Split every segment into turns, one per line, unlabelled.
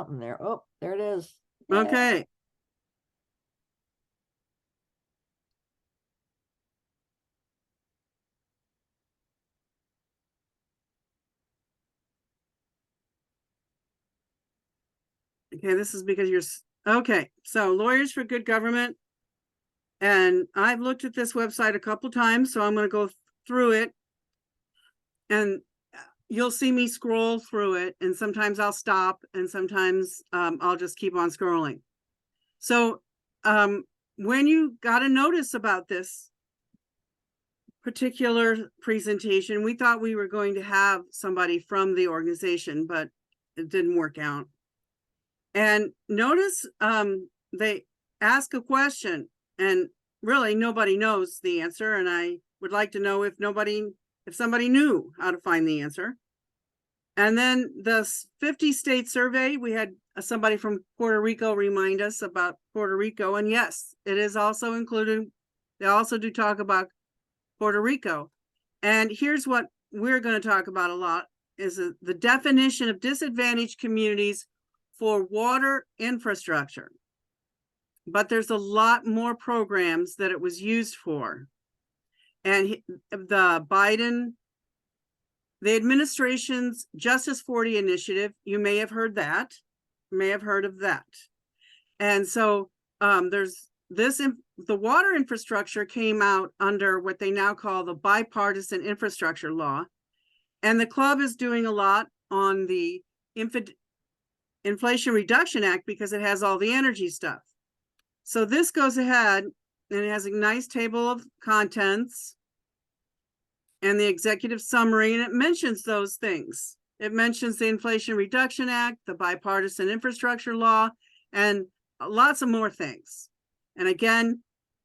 something there. Oh, there it is. Yeah.
Okay. Okay, this is because okay. So Lawyers for Good Government. And I've looked at this website a couple times, so I'm going to go through it. And you'll see me scroll through it. And sometimes I'll stop and sometimes I'll just keep on scrolling. So when you got a notice about this particular presentation, we thought we were going to have somebody from the organization, but it didn't work out. And notice they ask a question and really nobody knows the answer. And I would like to know if somebody knew how to find the answer. And then the 50-state survey, we had somebody from Puerto Rico remind us about Puerto Rico. And yes, it is also included. They also do talk about Puerto Rico. And here's what we're going to talk about a lot is the definition of disadvantaged communities for water infrastructure. But there's a lot more programs that it was used for. And the administration's Justice 40 initiative, you may have heard of that. And so there's this, the water infrastructure came out under what they now call the bipartisan infrastructure law. And the club is doing a lot on the Inflation Reduction Act because it has all the energy stuff. So this goes ahead and it has a nice table of contents and the executive summary, and it mentions those things. It mentions the Inflation Reduction Act, the bipartisan infrastructure law, and lots of more things. And again,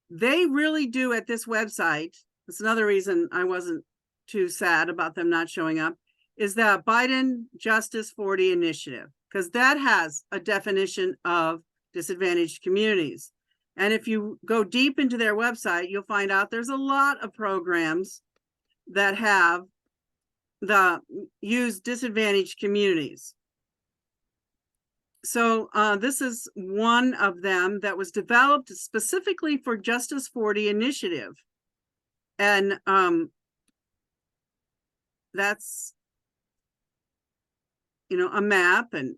they really do at this website. That's another reason I wasn't too sad about them not showing up, is the Biden Justice 40 initiative, because that has a definition of disadvantaged communities. And if you go deep into their website, you'll find out there's a lot of programs that have use disadvantaged communities. So this is one of them that was developed specifically for Justice 40 initiative. And that's, a map, and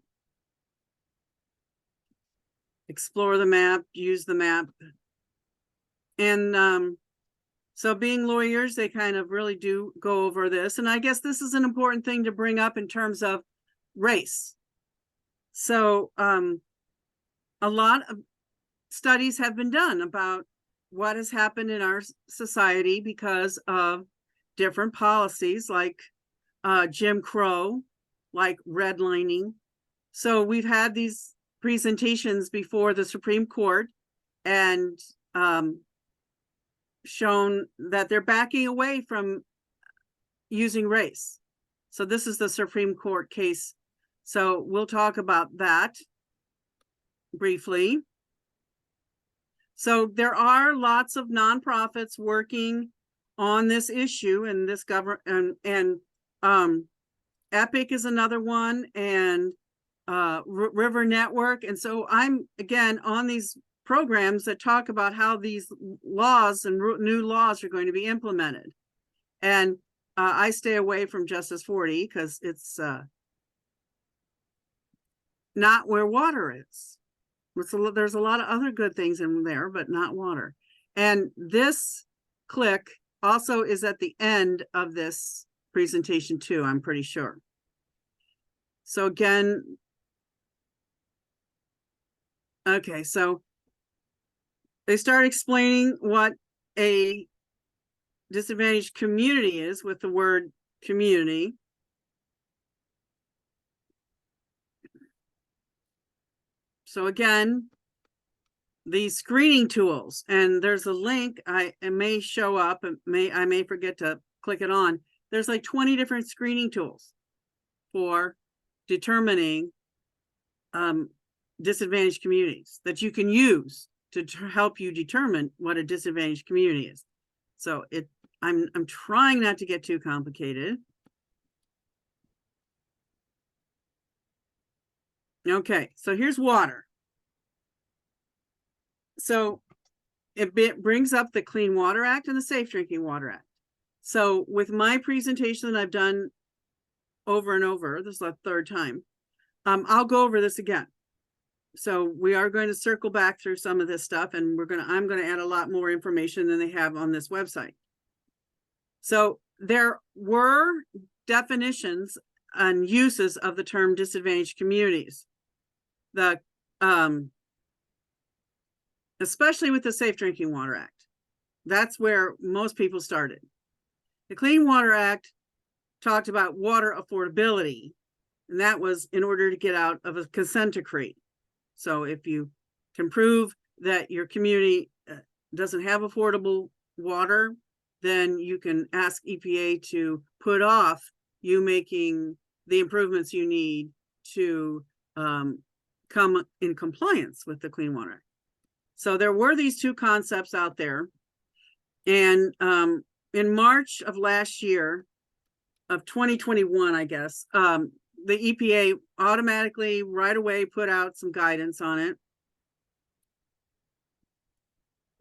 explore the map, use the map. And so being lawyers, they kind of really do go over this. And I guess this is an important thing to bring up in terms of race. So a lot of studies have been done about what has happened in our society because of different policies like Jim Crow, like redlining. So we've had these presentations before the Supreme Court and shown that they're backing away from using race. So this is the Supreme Court case. So we'll talk about that briefly. So there are lots of nonprofits working on this issue, and this government and Epic is another one, and River Network. And so I'm again on these programs that talk about how these laws and new laws are going to be implemented. And I stay away from Justice 40 because it's not where water is. There's a lot of other good things in there, but not water. And this click also is at the end of this presentation too, I'm pretty sure. So again, okay, so they start explaining what a disadvantaged community is with the word community. So again, the screening tools, and there's a link, it may show up, I may forget to click it on. There's like 20 different screening tools for determining disadvantaged communities that you can use to help you determine what a disadvantaged community is. So I'm trying not to get too complicated. Okay, so here's water. So it brings up the Clean Water Act and the Safe Drinking Water Act. So with my presentation that I've done over and over, this is the third time, I'll go over this again. So we are going to circle back through some of this stuff, and I'm going to add a lot more information than they have on this website. So there were definitions and uses of the term disadvantaged communities. The especially with the Safe Drinking Water Act. That's where most people started. The Clean Water Act talked about water affordability, and that was in order to get out of a consent decree. So if you can prove that your community doesn't have affordable water, then you can ask EPA to put off you making the improvements you need to come in compliance with the Clean Water Act. So there were these two concepts out there. And in March of last year, of 2021, I guess, the EPA automatically right away put out some guidance on it.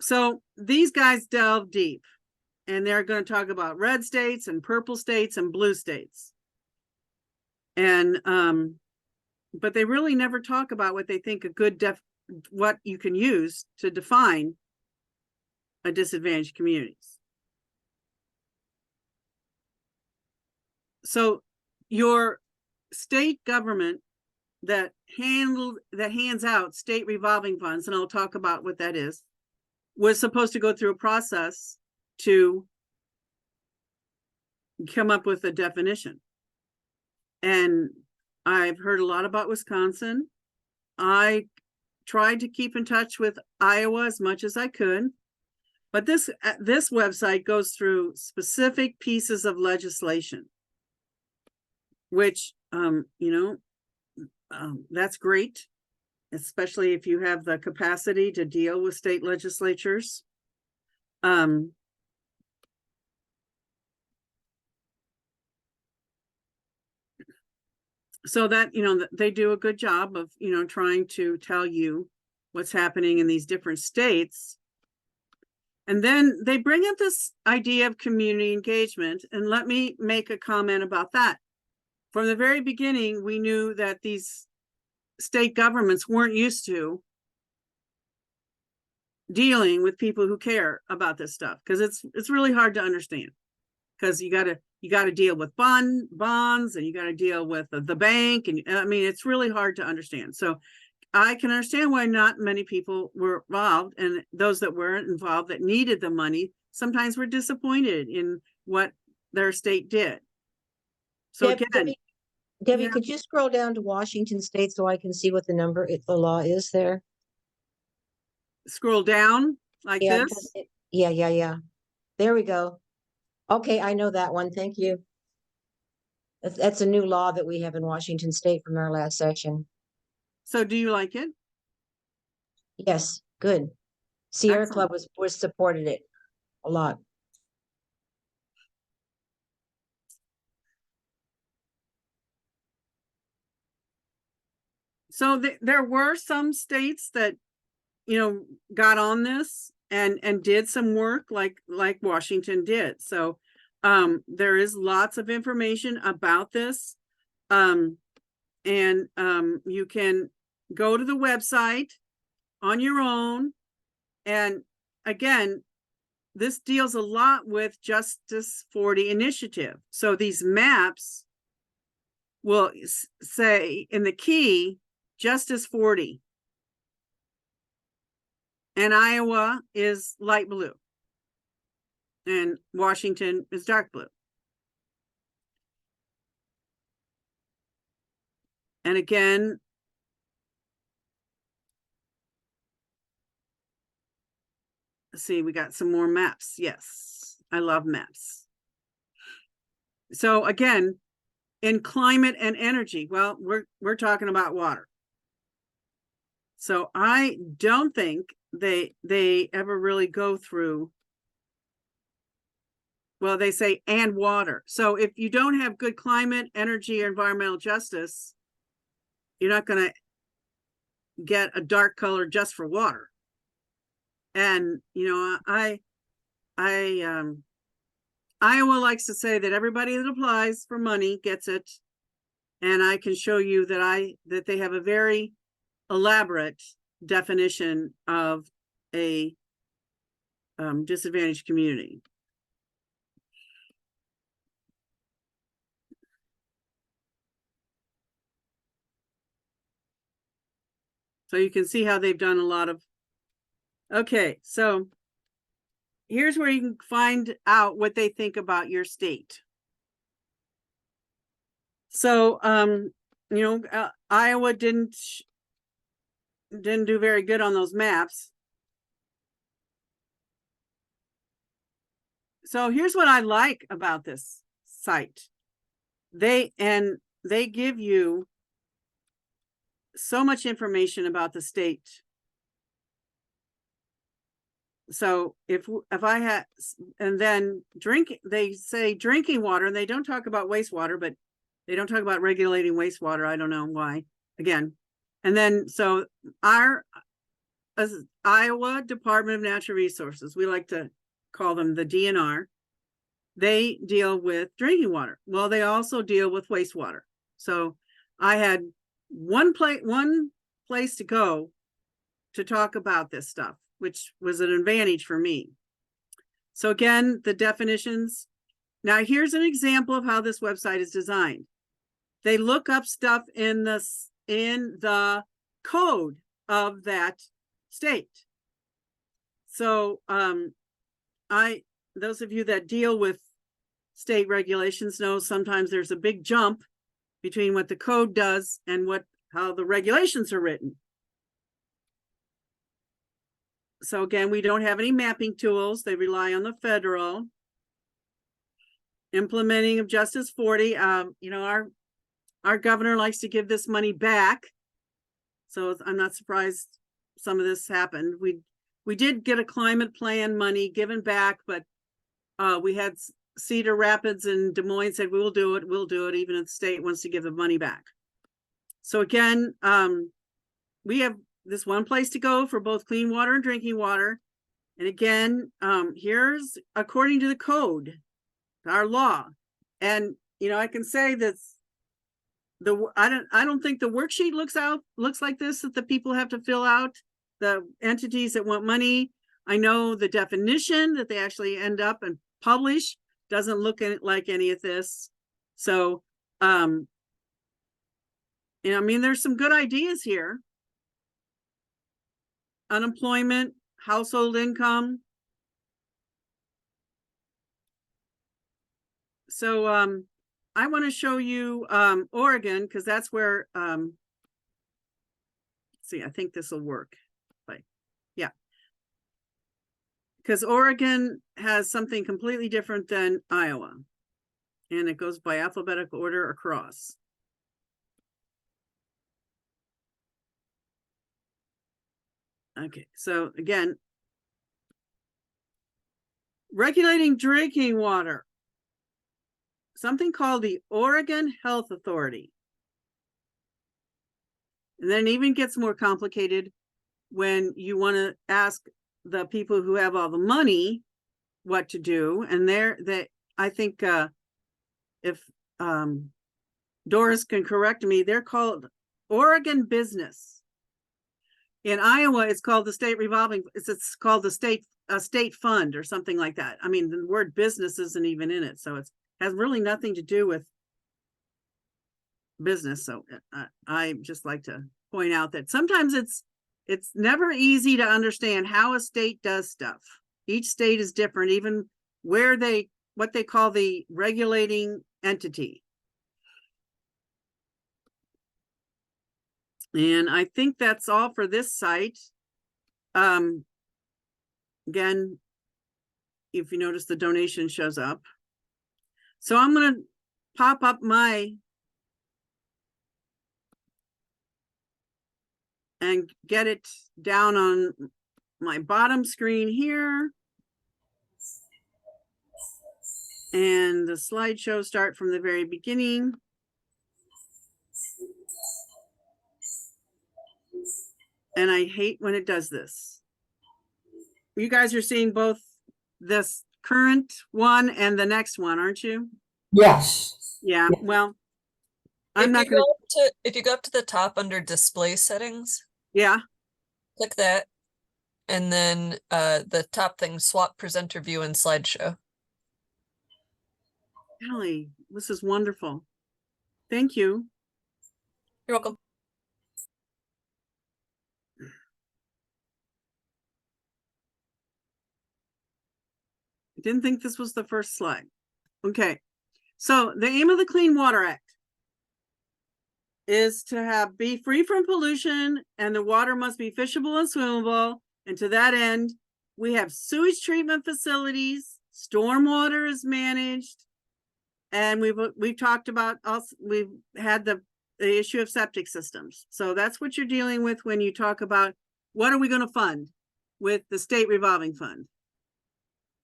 So these guys delve deep, and they're going to talk about red states and purple states and blue states. And but they really never talk about what they think a good what you can use to define a disadvantaged communities. So your state government that hands out state revolving funds, and I'll talk about what that is, was supposed to go through a process to come up with a definition. And I've heard a lot about Wisconsin. I tried to keep in touch with Iowa as much as I could, but this website goes through specific pieces of legislation, which that's great, especially if you have the capacity to deal with state legislatures. So that, they do a good job of, trying to tell you what's happening in these different states. And then they bring up this idea of community engagement. And let me make a comment about that. From the very beginning, we knew that these state governments weren't used to dealing with people who care about this stuff, because it's really hard to understand, because you got to deal with bonds, and you got to deal with the bank, and I mean, it's really hard to understand. So I can understand why not many people were involved, and those that weren't involved that needed the money sometimes were disappointed in what their state did. So
Debbie,
yeah.
could you scroll down to Washington State so I can see what the law is there?
Scroll down like this.
Yeah. There we go. Okay, I know that one. Thank you. That's a new law that we have in Washington State from our last session.
So do you like it?
Yes, good. Sierra
Excellent.
Club was supported it a lot.
So there were some states that, got on this and did some work like Washington did. So there is lots of information about this. And you can go to the website on your own. And again, this deals a lot with Justice 40 initiative. So these maps will say in the key, Justice 40. And Iowa is light blue. And Washington is dark blue. And again, let's see, we got some more maps. Yes, I love maps. So again, in climate and energy, well, we're talking about water. So I don't think they ever really go through, well, they say and water. So if you don't have good climate, energy, or environmental justice, you're not going to get a dark color just for water. And, you know, Iowa likes to say that everybody that applies for money gets it. And I can show you that they have a very elaborate definition of a disadvantaged community. So you can see how they've done a lot of, okay, so here's where you can find out what they think about your state. So, you know, Iowa didn't do very good on those maps. So here's what I like about this site. They give you so much information about the state. So if I had, and then they say drinking water, and they don't talk about wastewater, but they don't talk about regulating wastewater. I don't know why, again. And then, so our Iowa Department of Natural Resources, we like to call them the DNR, they deal with drinking water. Well, they also deal with wastewater. So I had one place to go to talk about this stuff, which was an advantage for me. So again, the definitions. Now here's an example of how this website is designed. They look up stuff in the code of that state. So those of you that deal with state regulations know sometimes there's a big jump between what the code does and how the regulations are written. So again, we don't have any mapping tools. They rely on the federal. Implementing of Justice 40. You know, our governor likes to give this money back. So I'm not surprised some of this happened. We did get a climate plan money given back, but we had Cedar Rapids and Des Moines said, we'll do it, even if the state wants to give the money back. So again, we have this one place to go for both clean water and drinking water. And again, here's according to the code, our law. And, you know, I can say that I don't think the worksheet looks like this, that the people have to fill out, the entities that want money. I know the definition that they actually end up and publish doesn't look like any of this. So, you know, I mean, there's some good ideas here. Unemployment, household income. So, I want to show you Oregon, because that's where, see, I think this will work. But yeah. Because Oregon has something completely different than Iowa. And it goes by alphabetical order across. Okay, so again, regulating drinking water. Something called the Oregon Health Authority. And then it even gets more complicated when you want to ask the people who have all the money what to do. And I think if Doris can correct me, they're called Oregon Business. In Iowa, it's called the state revolving. It's called the state fund or something like that. I mean, the word business isn't even in it, so it has really nothing to do with business. So I just like to point out that sometimes it's never easy to understand how a state does stuff. Each state is different, even what they call the regulating entity. And I think that's all for this site. Again, if you notice, the donation shows up. So I'm going to pop up and get it down on my bottom screen here. And the slideshow start from the very beginning. And I hate when it does this. You guys are seeing both this current one and the next one, aren't you?
Yes.
Yeah,
Yeah.
well, I'm not gonna,
If you go up to the top under display settings,
yeah,
click that. And then the top thing, swap presenter view and slideshow.
Kelly, this is wonderful. Thank you.
You're welcome.
I didn't think this was the first slide. Okay, so the aim of the Clean Water Act is to be free from pollution, and the water must be fishable and swimmable. And to that end, we have sewage treatment facilities, stormwater is managed, and we've talked about also, we've had the issue of septic systems. So that's what you're dealing with when you talk about what are we going to fund with the state revolving fund.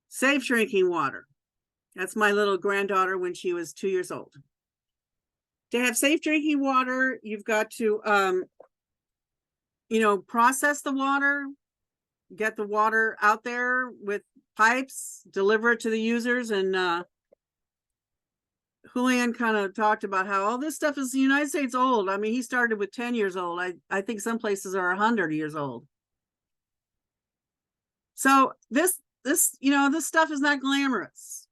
Safe drinking water. That's my little granddaughter when she was 2 years old. To have safe drinking water, you've got to, process the water, get the water out there with pipes, deliver it to the users. And Julian kind of talked about how all this stuff is the United States old. I mean, he started with 10 years old. I think some places are 100 years old. So this stuff is not glamorous.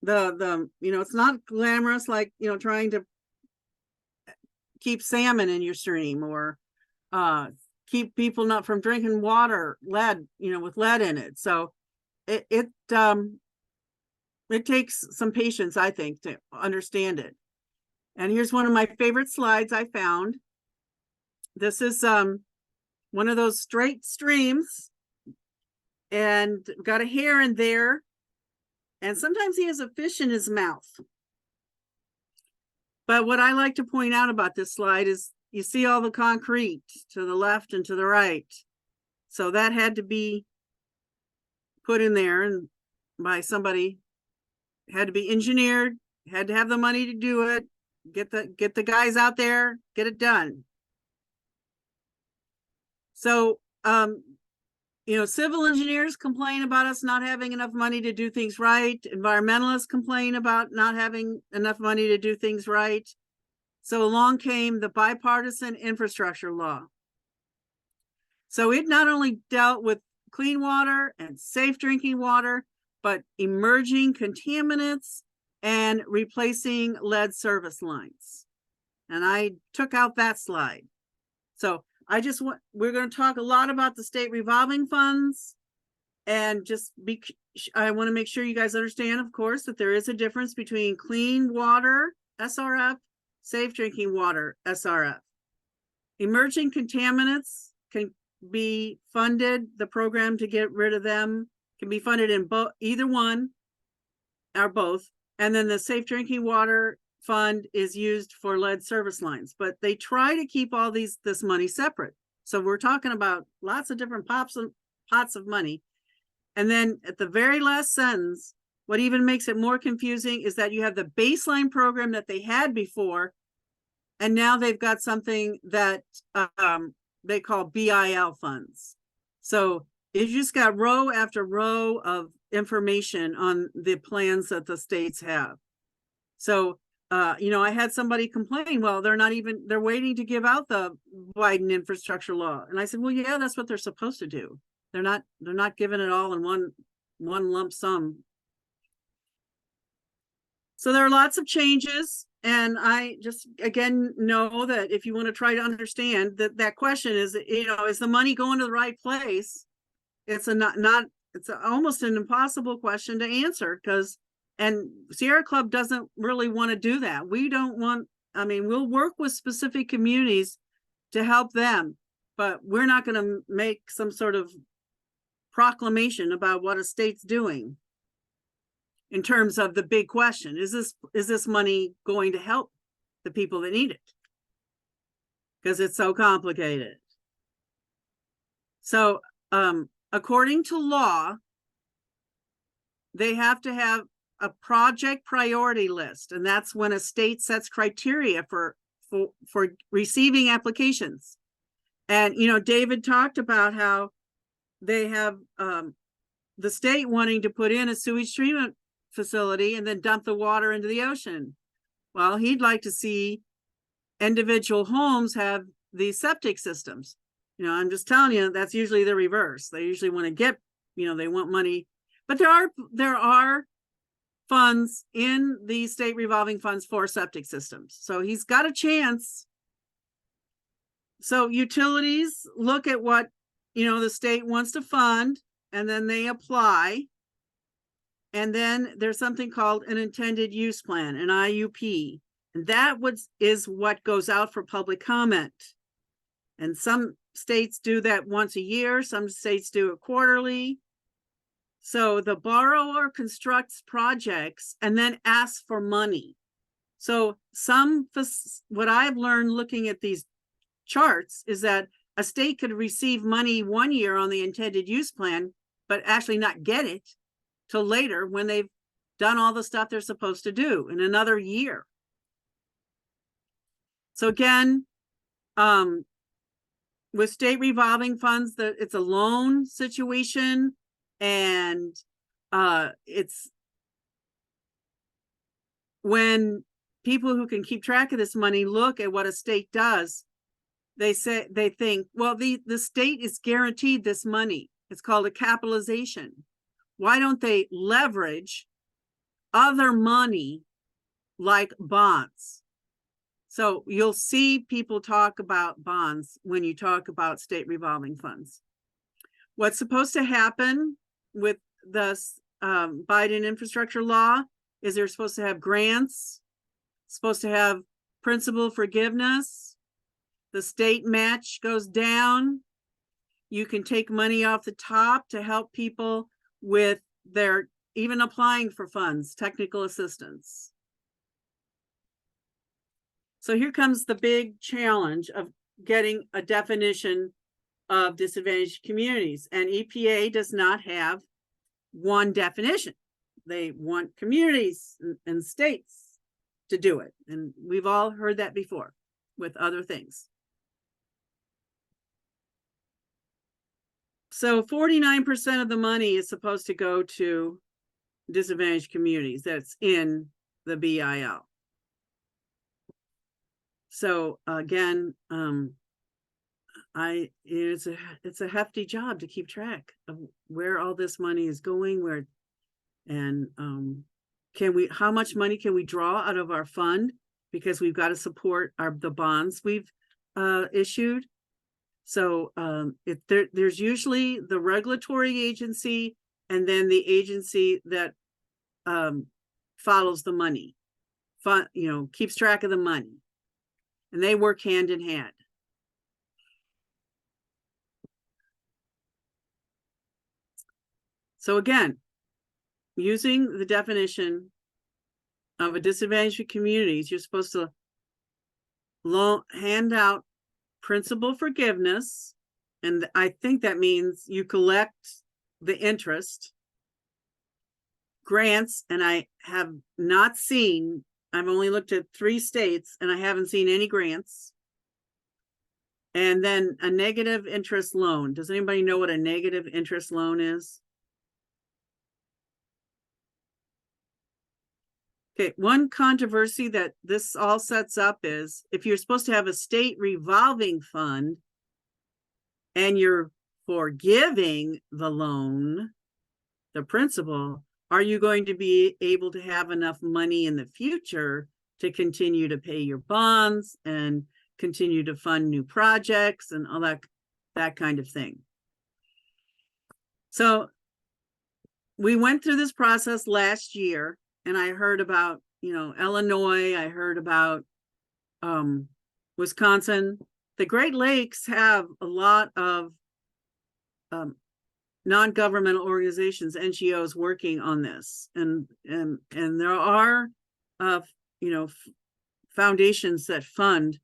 It's not glamorous like, trying to keep salmon in your stream or keep people not from drinking water, with lead in it. So it takes some patience, I think, to understand it. And here's one of my favorite slides I found. This is one of those straight streams, and got a hare in there, and sometimes he has a fish in his mouth. But what I like to point out about this slide is you see all the concrete to the left and to the right. So that had to be put in there and by somebody, had to be engineered, had to have the money to do it, get the guys out there, get it done. So, civil engineers complain about us not having enough money to do things right. Environmentalists complain about not having enough money to do things right. So along came the bipartisan infrastructure law. So it not only dealt with clean water and safe drinking water, but emerging contaminants and replacing lead service lines. And I took out that slide. So we're going to talk a lot about the state revolving funds, and I want to make sure you guys understand, of course, that there is a difference between clean water, SRF, safe drinking water, SRF. Emerging contaminants can be funded, the program to get rid of them can be funded in either one or both. And then the safe drinking water fund is used for lead service lines, but they try to keep all this money separate. So we're talking about lots of different pots of money. And then at the very last sentence, what even makes it more confusing is that you have the baseline program that they had before, and now they've got something that they call BIL funds. So you just got row after row of information on the plans that the states have. So I had somebody complain, well, they're waiting to give out the Biden infrastructure law. And I said, well, yeah, that's what they're supposed to do. They're not giving it all in one lump sum. So there are lots of changes. And I just, again, know that if you want to try to understand that question is, is the money going to the right place? It's almost an impossible question to answer and Sierra Club doesn't really want to do that. We'll work with specific communities to help them, but we're not going to make some sort of proclamation about what a state's doing in terms of the big question. Is this money going to help the people that need it? Because it's so complicated. So, according to law, they have to have a project priority list, and that's when a state sets criteria for receiving applications. And, you know, David talked about how they have, the state wanting to put in a sewage treatment facility and then dump the water into the ocean. Well, he'd like to see individual homes have these septic systems. You know, I'm just telling you, that's usually the reverse. They usually want to get, you know, they want money, but there are funds in the state revolving funds for septic systems. So he's got a chance. So utilities look at what, you know, the state wants to fund, and then they apply. And then there's something called an intended use plan, an IUP. And that is what goes out for public comment. And some states do that once a year, some states do it quarterly. So the borrower constructs projects and then asks for money. So what I've learned looking at these charts is that a state could receive money one year on the intended use plan, but actually not get it till later when they've done all the stuff they're supposed to do in another year. So again, with state revolving funds, it's a loan situation, and it's when people who can keep track of this money look at what a state does, they think, well, the state is guaranteed this money. It's called a capitalization. Why don't they leverage other money like bonds? So you'll see people talk about bonds when you talk about state revolving funds. What's supposed to happen with the Biden infrastructure law is they're supposed to have grants, supposed to have principal forgiveness. The state match goes down. You can take money off the top to help people with their even applying for funds, technical assistance. So here comes the big challenge of getting a definition of disadvantaged communities. And EPA does not have one definition. They want communities and states to do it. And we've all heard that before with other things. So 49% of the money is supposed to go to disadvantaged communities. That's in the BIL. So again, it's a hefty job to keep track of where all this money is going, and how much money can we draw out of our fund, because we've got to support the bonds we've issued. So there's usually the regulatory agency and then the agency that follows the money, keeps track of the money, and they work hand in hand. So again, using the definition of a disadvantaged communities, you're supposed to hand out principal forgiveness. And I think that means you collect the interest. Grants, and I have not seen, I've only looked at 3 states and I haven't seen any grants. And then a negative interest loan. Does anybody know what a negative interest loan is? Okay, one controversy that this all sets up is if you're supposed to have a state revolving fund and you're forgiving the loan, the principal, are you going to be able to have enough money in the future to continue to pay your bonds and continue to fund new projects and all that kind of thing? So we went through this process last year, and I heard about, Illinois, I heard about Wisconsin. The Great Lakes have a lot of non-governmental organizations, NGOs, working on this, and there are foundations that fund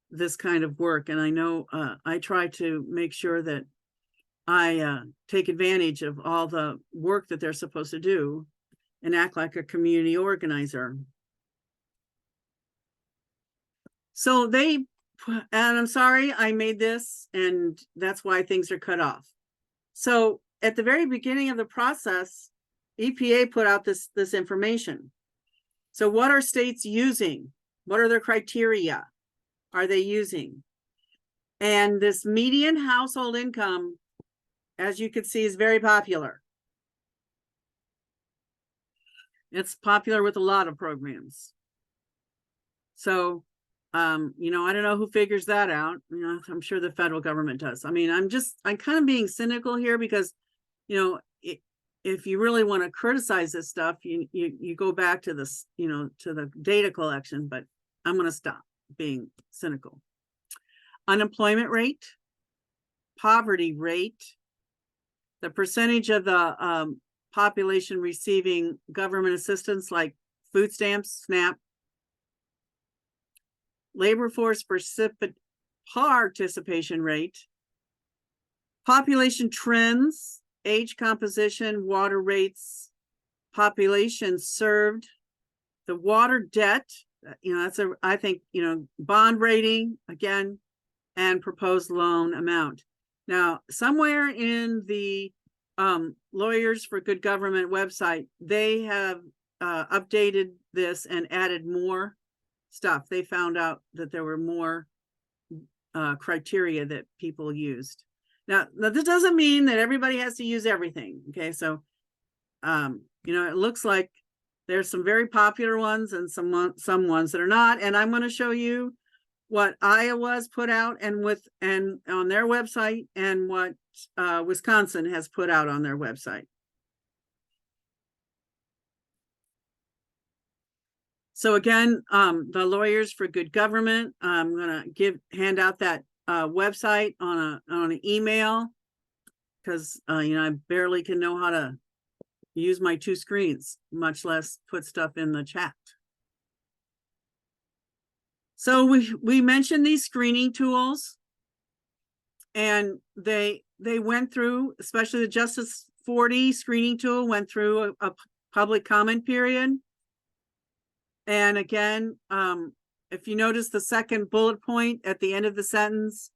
this kind of work. And I know I try to make sure that I take advantage of all the work that they're supposed to do and act like a community organizer. So they and I'm sorry I made this, and that's why things are cut off. So at the very beginning of the process, EPA put out this information. So what are states using? What are their criteria? Are they using? And this median household income, as you can see, is very popular. It's popular with a lot of programs. So, you know, I don't know who figures that out. You know, I'm sure the federal government does. I mean, I'm kind of being cynical here because, you know, if you really want to criticize this stuff, you go back to this, you know, to the data collection, but I'm going to stop being cynical. Unemployment rate, poverty rate, the percentage of the population receiving government assistance like food stamps, SNAP, labor force participation rate, population trends, age composition, water rates, population served, the water debt, you know, that's I think, you know, bond rating again, and proposed loan amount. Now, somewhere in the Lawyers for Good Government website, they have updated this and added more stuff. They found out that there were more criteria that people used. Now, this doesn't mean that everybody has to use everything. Okay, so you know, it looks like there's some very popular ones and some ones that are not. And I'm going to show you what Iowa's put out and on their website, and what Wisconsin has put out on their website. So again, the Lawyers for Good Government, I'm gonna hand out that website on an email, because you know, I barely can know how to use my two screens, much less put stuff in the chat. So we mentioned these screening tools, and they went through, especially the Justice 40 screening tool went through a public comment period. And again, if you notice the second bullet point at the end of the sentence,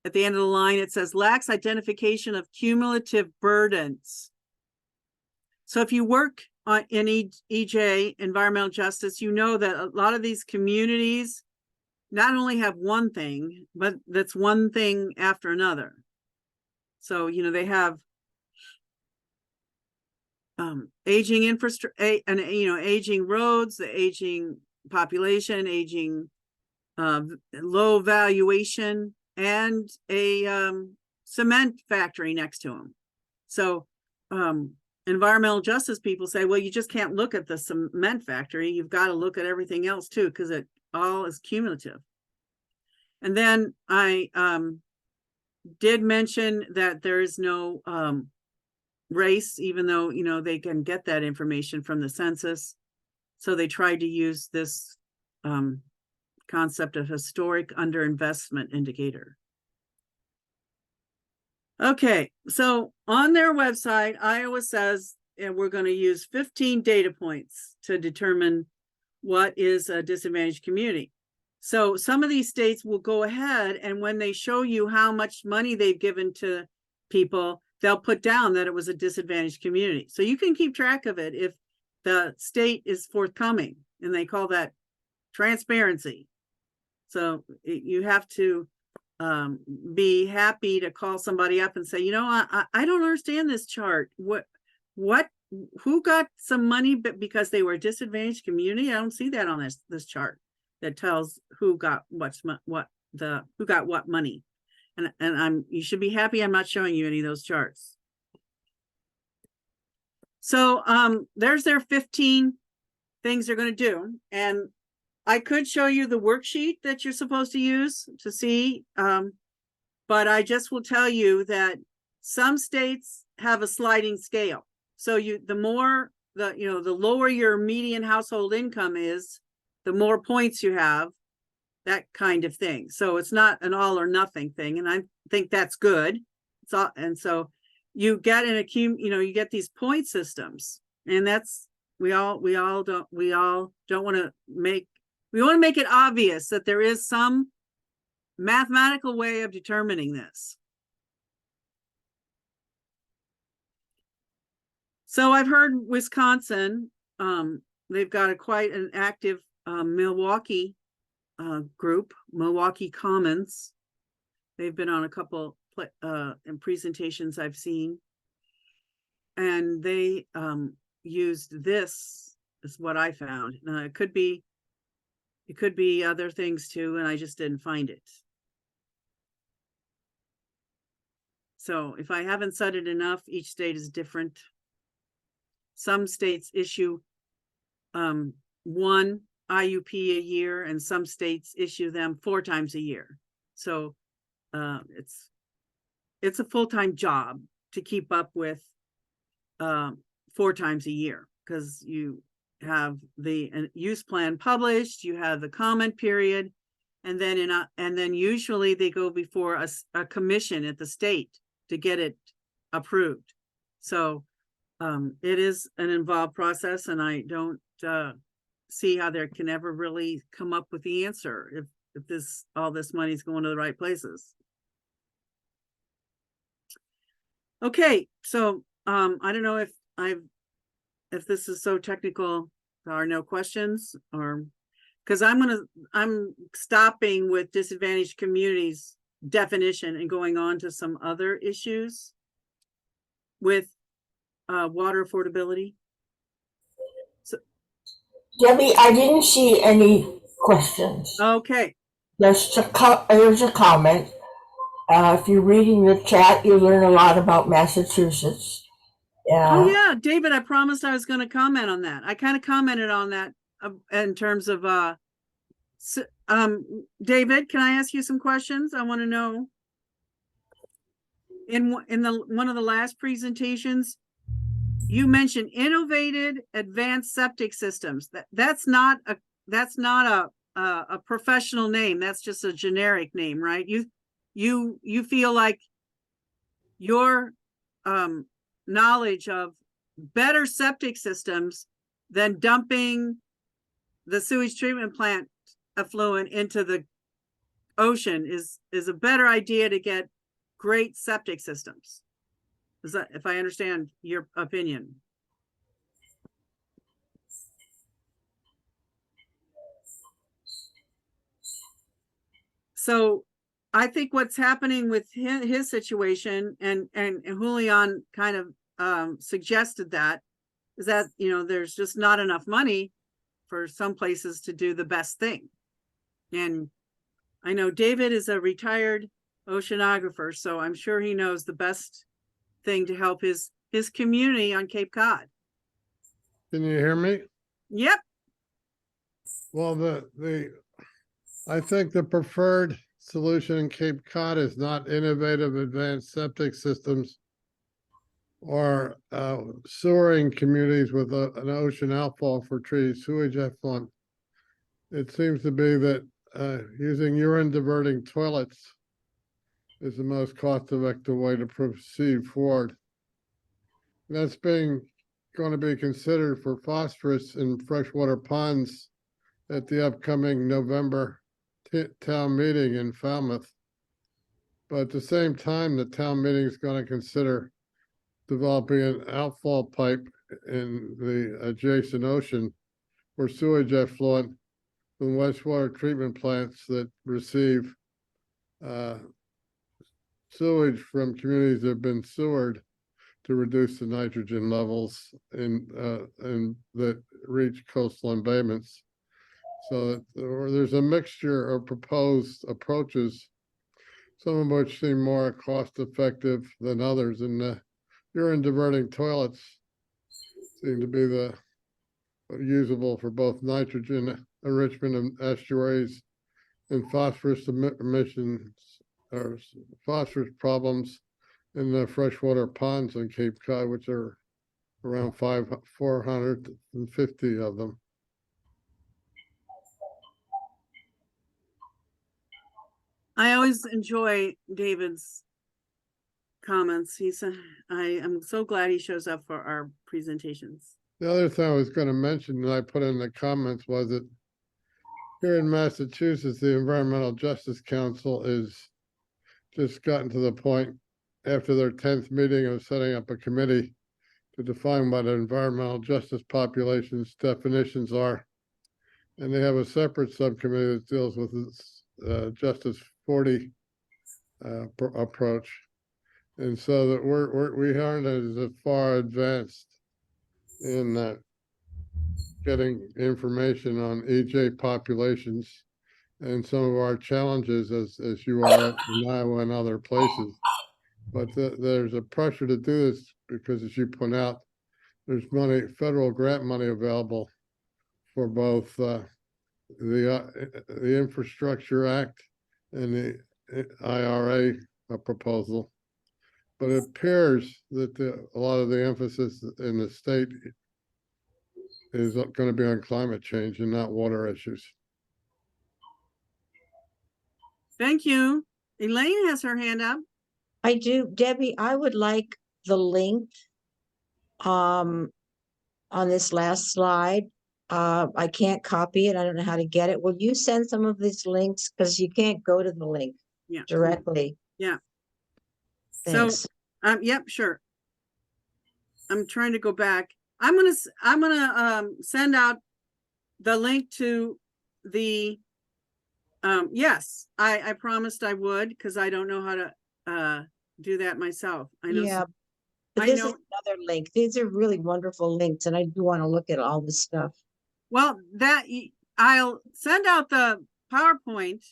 at the end of the line, it says lacks identification of cumulative burdens. So if you work in EJ, environmental justice, you know that a lot of these communities not only have one thing, but that's one thing after another. So, you know, they have aging infrastructure, and you know, aging roads, the aging population, aging low valuation, and a cement factory next to them. So environmental justice people say, well, you just can't look at the cement factory. You've got to look at everything else too, because it all is cumulative. And then I did mention that there is no race, even though, you know, they can get that information from the census. So they tried to use this concept of historic underinvestment indicator. Okay, so on their website, Iowa says, and we're going to use 15 data points to determine what is a disadvantaged community. So some of these states will go ahead, and when they show you how much money they've given to people, they'll put down that it was a disadvantaged community. So you can keep track of it if the state is forthcoming, and they call that transparency. So you have to be happy to call somebody up and say, you know, I don't understand this chart. Who got some money because they were a disadvantaged community? I don't see that on this chart that tells who got who got what money. And you should be happy I'm not showing you any of those charts. So there's their 15 things they're going to do. And I could show you the worksheet that you're supposed to use to see, but I just will tell you that some states have a sliding scale. So the lower your median household income is, the more points you have, that kind of thing. So it's not an all or nothing thing, and I think that's good. And so you get you get these point systems, and that's we all don't want to make. We want to make it obvious that there is some mathematical way of determining this. So I've heard Wisconsin, they've got quite an active Milwaukee group, Milwaukee Commons. They've been on a couple presentations I've seen. And they used this, is what I found. Now, it could be other things too, and I just didn't find it. So if I haven't said it enough, each state is different. Some states issue one IUP a year, and some states issue them 4 times a year. So it's a full-time job to keep up with 4 times a year, because you have the use plan published, you have the comment period, and then usually they go before a commission at the state to get it approved. So it is an involved process, and I don't see how there can ever really come up with the answer if all this money is going to the right places. Okay, so I don't know if this is so technical, there are no questions, or because I'm stopping with disadvantaged communities definition and going on to some other issues with water affordability. So,
Debbie, I didn't see any questions.
okay.
There's a comment. If you're reading the chat, you learn a lot about Massachusetts.
Oh yeah, David, I promised I was going to comment on that. I kind of commented on that in terms of David, can I ask you some questions? I want to know. In one of the last presentations, you mentioned innovative advanced septic systems. That's not a professional name. That's just a generic name, right? You feel like your knowledge of better septic systems than dumping the sewage treatment plant effluent into the ocean is a better idea to get great septic systems. Is that, if I understand your opinion? So I think what's happening with his situation, and Julian kind of suggested that, is that, you know, there's just not enough money for some places to do the best thing. And I know David is a retired oceanographer, so I'm sure he knows the best thing to help his community on Cape Cod.
Can you hear me?
Yep.
Well, I think the preferred solution in Cape Cod is not innovative advanced septic systems or sewering communities with an ocean outfall for treated sewage effluent. It seems to be that using urine diverting toilets is the most cost-effective way to proceed forward. That's going to be considered for phosphorus in freshwater ponds at the upcoming November town meeting in Falmouth. But at the same time, the town meeting is going to consider developing an outfall pipe in the adjacent ocean for sewage effluent from wastewater treatment plants that receive sewage from communities that have been sewered to reduce the nitrogen levels and that reach coastal embayments. So there's a mixture of proposed approaches, some of which seem more cost effective than others. And the urine diverting toilets seem to be the usable for both nitrogen enrichment of estuaries and phosphorus emissions or phosphorus problems in the freshwater ponds on Cape Cod, which are around 450 of them.
I always enjoy David's comments. I am so glad he shows up for our presentations.
The other thing I was going to mention that I put in the comments was that Here in Massachusetts, the Environmental Justice Council is just gotten to the point after their 10th meeting of setting up a committee to define what environmental justice populations definitions are. And they have a separate subcommittee that deals with this Justice 40 approach. And so that we aren't as far advanced in getting information on EJ populations and some of our challenges as you are in Iowa and other places. But there's a pressure to do this because, as you point out, there's money, federal grant money available for both the Infrastructure Act and the IRA proposal. But it appears that a lot of the emphasis in the state is going to be on climate change and not water issues.
Thank you. Elaine has her hand up.
I do, Debbie, I would like the link on this last slide. I can't copy it. I don't know how to get it. Will you send some of these links? Because you can't go to the link
Yeah.
directly.
Yeah.
Thanks.
So, yep, sure. I'm trying to go back. I'm gonna send out the link to the, yes, I promised I would, because I don't know how to do that myself. I know.
Yeah, but
I
this is
know.
another link. These are really wonderful links, and I do want to look at all this stuff.
Well, I'll send out the PowerPoint,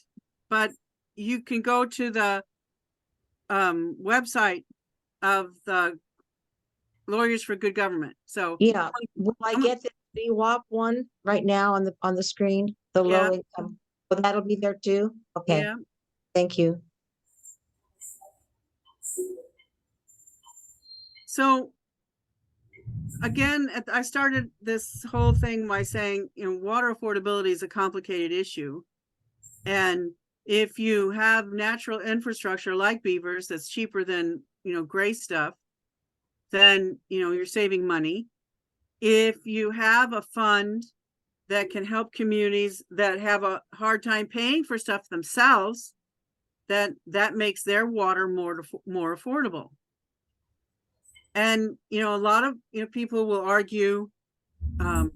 but you can go to the website of the Lawyers for Good Government. So
Yeah, will I
I'm-
get the VWAP one right now on the screen? The
Yeah.
low income, well, that'll be there too? Okay,
yeah,
thank you.
so again, I started this whole thing by saying, water affordability is a complicated issue. And if you have natural infrastructure like beavers that's cheaper than, gray stuff, then, you're saving money. If you have a fund that can help communities that have a hard time paying for stuff themselves, that makes their water more affordable. And, a lot of, people will argue that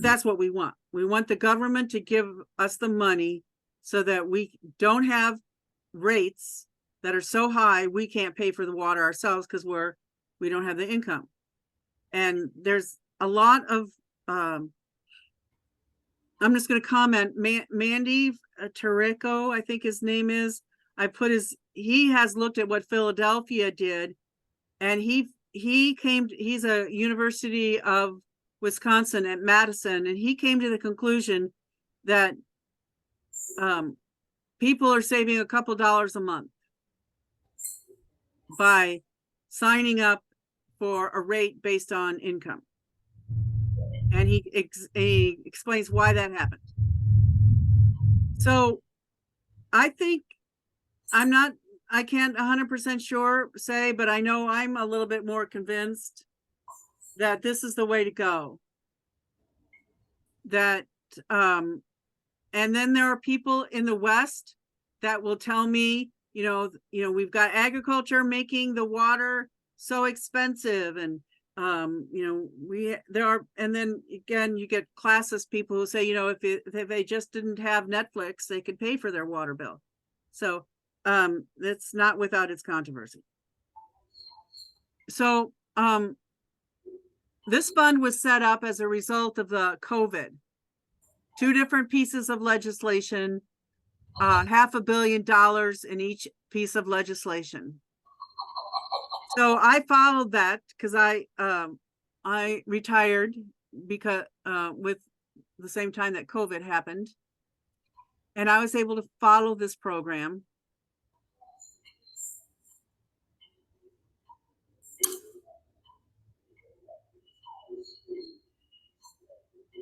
that's what we want. We want the government to give us the money so that we don't have rates that are so high we can't pay for the water ourselves because we don't have the income. And there's a lot of, I'm just going to comment, Mandy Tirico, I think his name is, he has looked at what Philadelphia did, and he's a University of Wisconsin at Madison, and he came to the conclusion that people are saving a couple dollars a month by signing up for a rate based on income. And he explains why that happened. So I think I can't 100% sure say, but I know I'm a little bit more convinced that this is the way to go. That, and then there are people in the West that will tell me, we've got agriculture making the water so expensive, and and then again, you get classist people who say, if they just didn't have Netflix, they could pay for their water bill. So that's not without its controversy. So this fund was set up as a result of the COVID. 2 different pieces of legislation, $500 million in each piece of legislation. So I followed that because I retired because with the same time that COVID happened, and I was able to follow this program.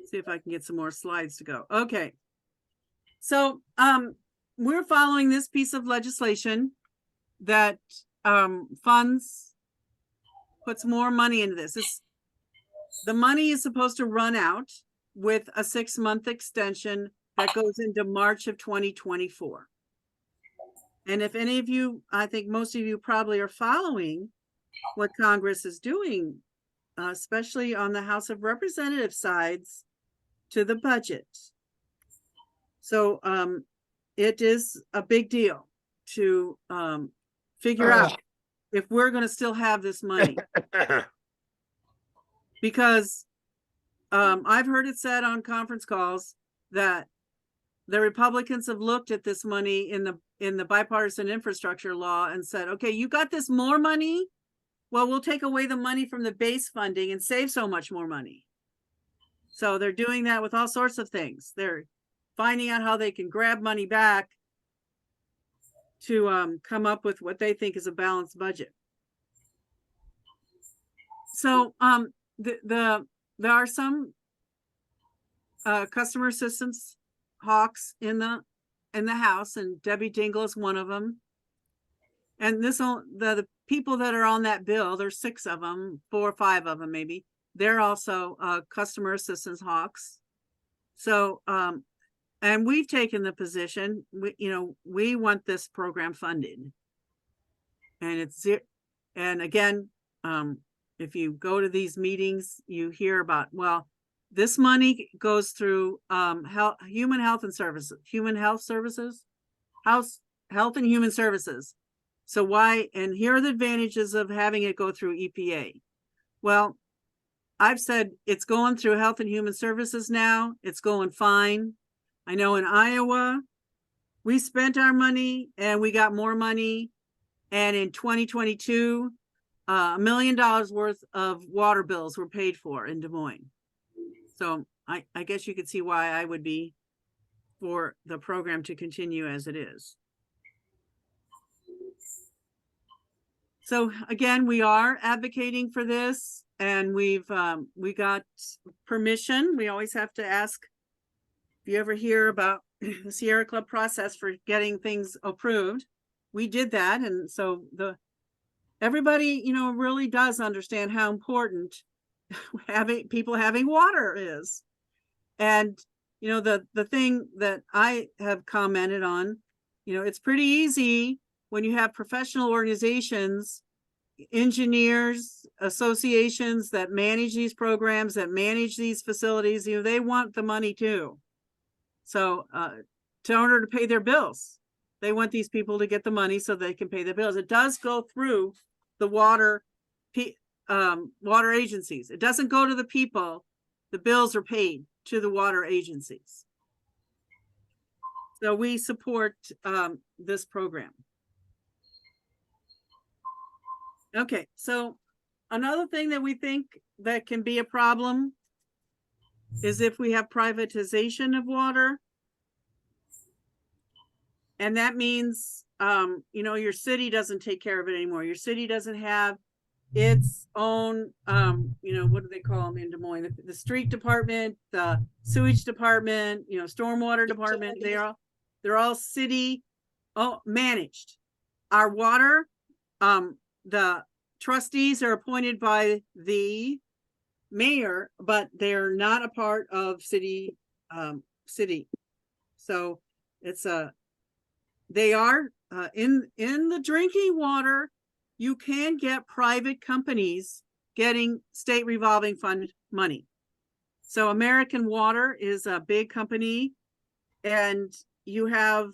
See if I can get some more slides to go. Okay. So we're following this piece of legislation that puts more money into this. The money is supposed to run out with a 6-month extension that goes into March of 2024. And if any of you, I think most of you probably are following what Congress is doing, especially on the House of Representatives sides to the budget. So it is a big deal to figure out if we're going to still have this money. Because I've heard it said on conference calls that the Republicans have looked at this money in the bipartisan infrastructure law and said, okay, you got this more money. Well, we'll take away the money from the base funding and save so much more money. So they're doing that with all sorts of things. They're finding out how they can grab money back to come up with what they think is a balanced budget. So there are some customer assistance hawks in the House, and Debbie Dingell is one of them. And the people that are on that bill, there's 6 of them, 4 or 5 of them maybe. They're also customer assistance hawks. So and we've taken the position, we want this program funded. And and again, if you go to these meetings, you hear about, well, this money goes through human health and services, health and human services. So why, and here are the advantages of having it go through EPA. Well, I've said it's going through Health and Human Services now. It's going fine. I know in Iowa, we spent our money and we got more money. And in 2022, $1 million worth of water bills were paid for in Des Moines. So I guess you could see why I would be for the program to continue as it is. So again, we are advocating for this, and we got permission. We always have to ask, if you ever hear about the Sierra Club process for getting things approved, we did that. And so everybody, really does understand how important people having water is. And, the thing that I have commented on, it's pretty easy when you have professional organizations, engineers, associations that manage these programs, that manage these facilities, they want the money too. So in order to pay their bills, they want these people to get the money so they can pay their bills. It does go through the water agencies. It doesn't go to the people. The bills are paid to the water agencies. So we support this program. Okay, so another thing that we think that can be a problem is if we have privatization of water. And that means, your city doesn't take care of it anymore. Your city doesn't have its own, what do they call them in Des Moines? The street department, the sewage department, stormwater department. They're all city managed. Our water, the trustees are appointed by the mayor, but they're not a part of city. So it's they are in the drinking water. You can get private companies getting state revolving fund money. So American Water is a big company, and you have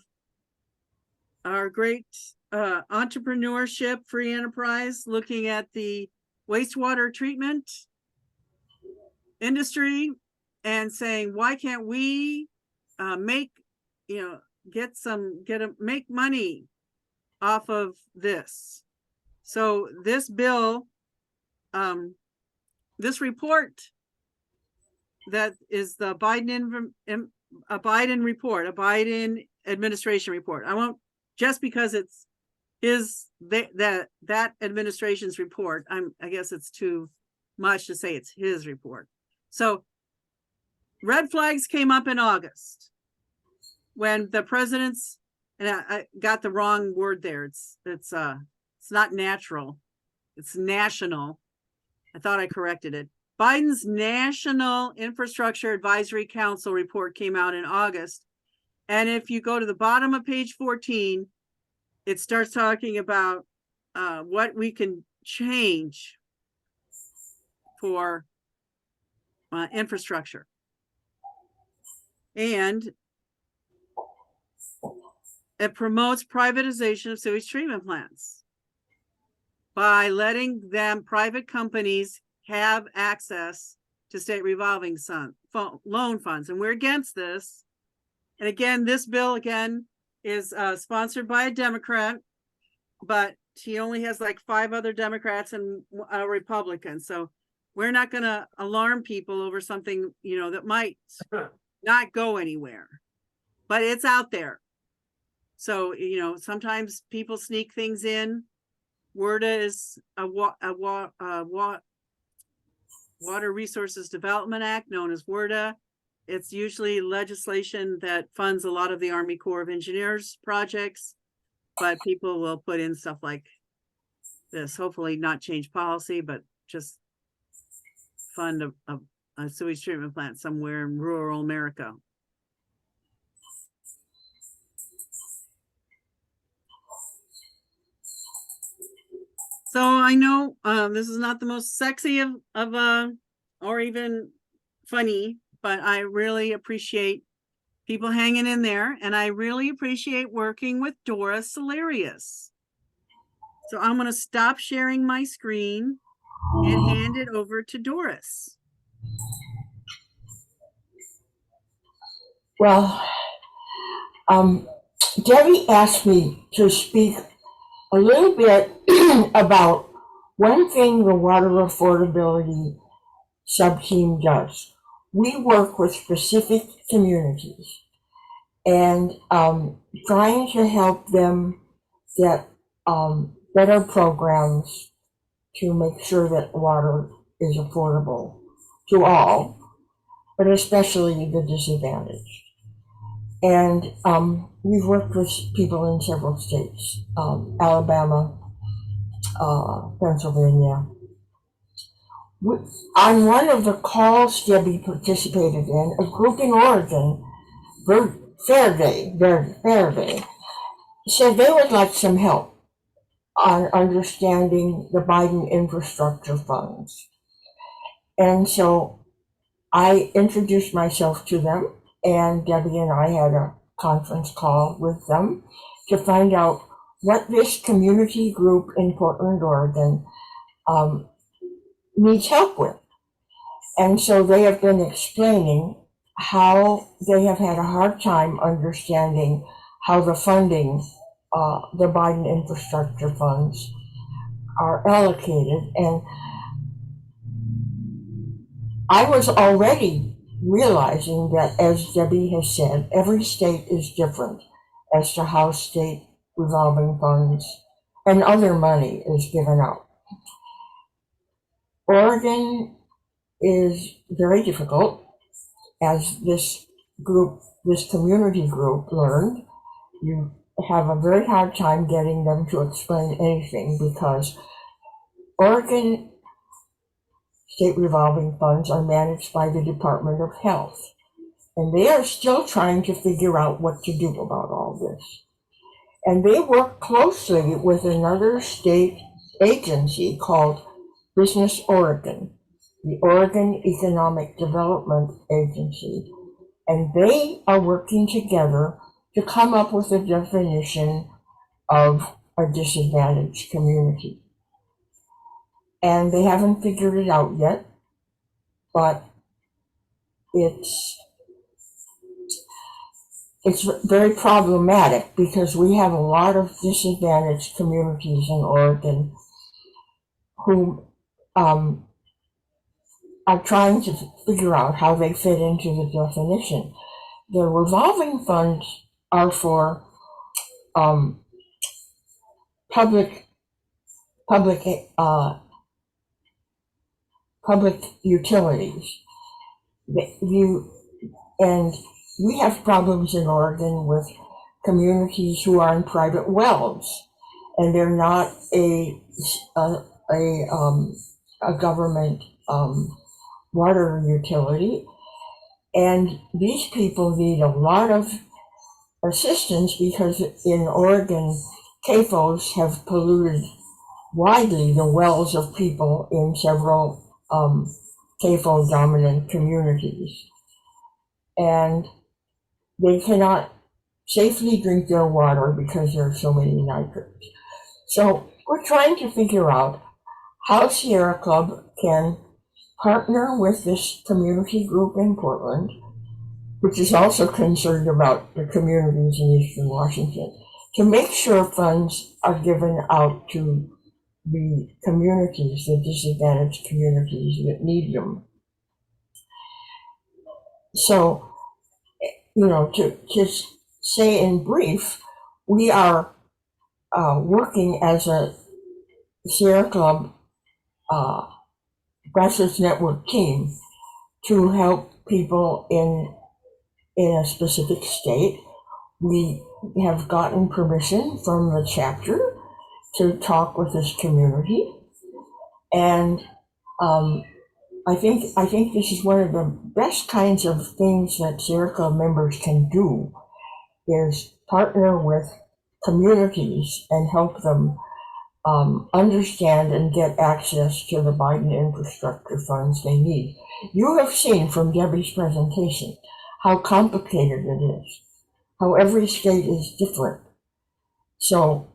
our great entrepreneurship, free enterprise, looking at the wastewater treatment industry and saying, why can't we make money off of this? So this bill, this report that is the Biden report, a Biden administration report. I won't, just because it's that administration's report. I guess it's too much to say it's his report. So red flags came up in August when the president's, and I got the wrong word there. It's not natural. It's national. I thought I corrected it. Biden's National Infrastructure Advisory Council report came out in August, And if you go to the bottom of page 14, it starts talking about what we can change for infrastructure. And it promotes privatization of sewage treatment plants by letting them, private companies, have access to state revolving loan funds. And we're against this. And again, this bill again is sponsored by a Democrat, but he only has like 5 other Democrats and a Republican. So we're not going to alarm people over something, you know, that might not go anywhere, but it's out there. So, you know, sometimes people sneak things in. WRDA is a Water Resources Development Act, known as WRDA. It's usually legislation that funds a lot of the Army Corps of Engineers projects, but people will put in stuff like this, hopefully not change policy, but just fund a sewage treatment plant somewhere in rural America. So I know this is not the most sexy of or even funny, but I really appreciate people hanging in there, and I really appreciate working with Doris Salarius. So I'm going to stop sharing my screen and hand it over to Doris.
Well, Debbie asked me to speak a little bit about one thing the water affordability sub-team does. We work with specific communities and trying to help them get better programs to make sure that water is affordable to all, but especially the disadvantaged. And we've worked with people in several states, Alabama, Pennsylvania. On one of the calls Debbie participated in, a group in Oregon, Fairday, said they would like some help on understanding the Biden infrastructure funds. And so I introduced myself to them, and Debbie and I had a conference call with them to find out what this community group in Portland, Oregon needs help with. And so they have been explaining how they have had a hard time understanding how the funding, the Biden infrastructure funds are allocated. And I was already realizing that, as Debbie has said, every state is different as to how state revolving funds and other money is given out. Oregon is very difficult, as this community group learned. You have a very hard time getting them to explain anything because Oregon state revolving funds are managed by the Department of Health, and they are still trying to figure out what to do about all this. And they work closely with another state agency called Business Oregon, the Oregon Economic Development Agency, and they are working together to come up with a definition of a disadvantaged community. And they haven't figured it out yet, but it's very problematic because we have a lot of disadvantaged communities in Oregon who are trying to figure out how they fit into the definition. The revolving funds are for public utilities. And we have problems in Oregon with communities who are in private wells, and they're not a government water utility. And these people need a lot of assistance because in Oregon, CAFOs have polluted widely the wells of people in several CAFO dominant communities. And they cannot safely drink their water because there are so many nitrates. So we're trying to figure out how Sierra Club can partner with this community group in Portland, which is also concerned about the communities in Eastern Washington, to make sure funds are given out to the communities, the disadvantaged communities that need them. So, you know, to say in brief, we are working as a Sierra Club grassroots network team to help people in a specific state. We have gotten permission from the chapter to talk with this community, and I think this is one of the best kinds of things that Sierra Club members can do, is partner with communities and help them understand and get access to the Biden infrastructure funds they need. You have seen from Debbie's presentation how complicated it is, how every state is different. So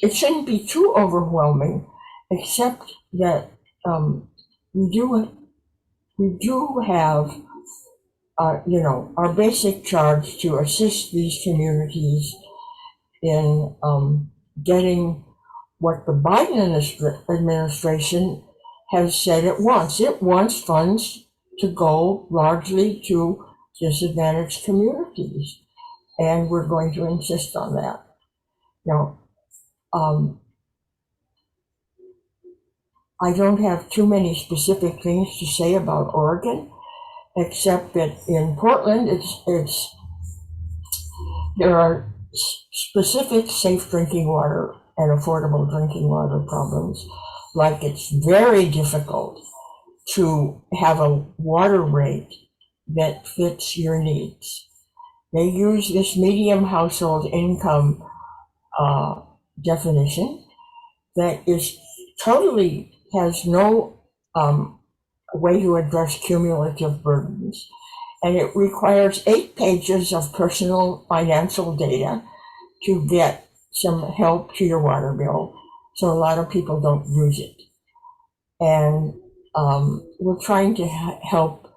it shouldn't be too overwhelming, except that we do have, you know, our basic charge to assist these communities in getting what the Biden administration has said it wants. It wants funds to go largely to disadvantaged communities, and we're going to insist on that. Now, I don't have too many specific things to say about Oregon, except that in Portland, there are specific safe drinking water and affordable drinking water problems. Like, it's very difficult to have a water rate that fits your needs. They use this medium household income definition that is totally has no way to address cumulative burdens. And it requires 8 pages of personal financial data to get some help to your water bill. So a lot of people don't use it. And we're trying to help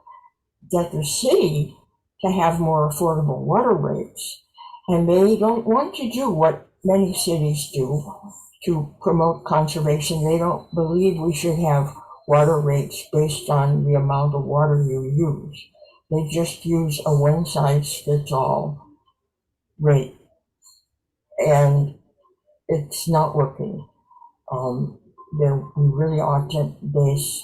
get the city to have more affordable water rates. And they don't want to do what many cities do to promote conservation. They don't believe we should have water rates based on the amount of water you use. They just use a one-size-fits-all rate, and it's not working. We really ought to base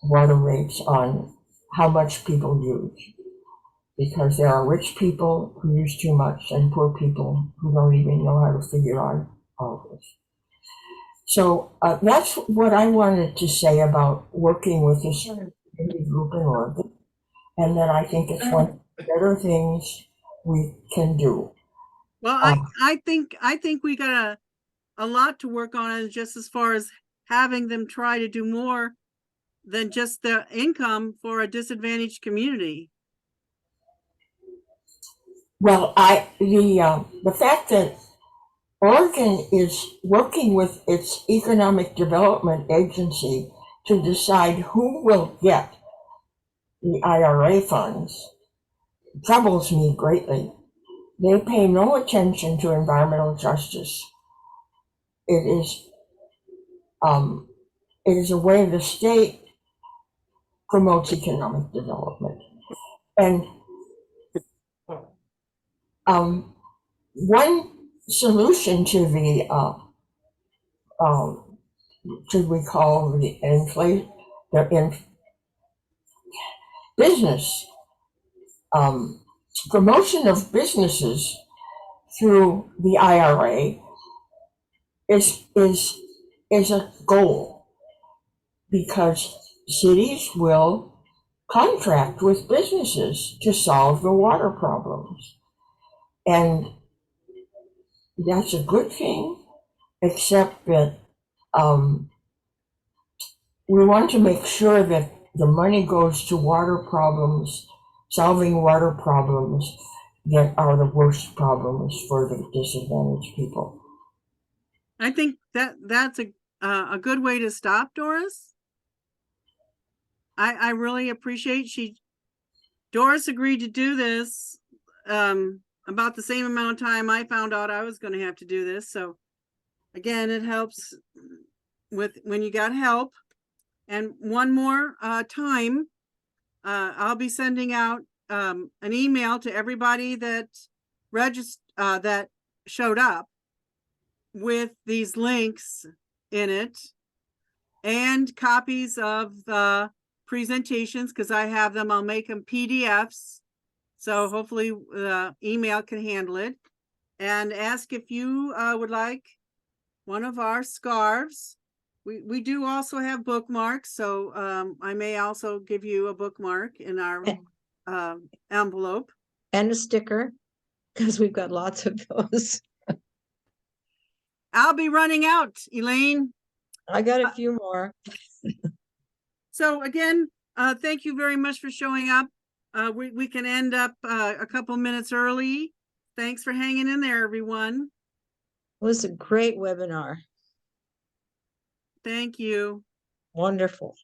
water rates on how much people use, because there are rich people who use too much and poor people who don't even know how to figure out all this. So that's what I wanted to say about working with this community group in Oregon, and that I think it's one of the better things we can do.
Well, I think we got a lot to work on, and just as far as having them try to do more than just the income for a disadvantaged community.
Well, the fact that Oregon is working with its Economic Development Agency to decide who will get the IRA funds troubles me greatly. They pay no attention to environmental justice. It is a way the state promotes economic development. And one solution to the should we call the business promotion of businesses through the IRA is a goal, because cities will contract with businesses to solve the water problems. And that's a good thing, except that we want to make sure that the money goes to water problems, solving water problems that are the worst problems for the disadvantaged people.
I think that's a good way to stop, Doris. I really appreciate Doris agreed to do this about the same amount of time I found out I was going to have to do this. So again, it helps with when you got help. And one more time, I'll be sending out an email to everybody that that showed up with these links in it and copies of the presentations, because I have them. I'll make them PDFs. So hopefully the email can handle it, and ask if you would like one of our scarves. We do also have bookmarks, so I may also give you a bookmark in our envelope.
And a sticker, because we've got lots of those.
I'll be running out, Elaine.
I got a few more.
So again, thank you very much for showing up. We can end up a couple minutes early. Thanks for hanging in there, everyone.
It was a great webinar.
Thank you.
Wonderful.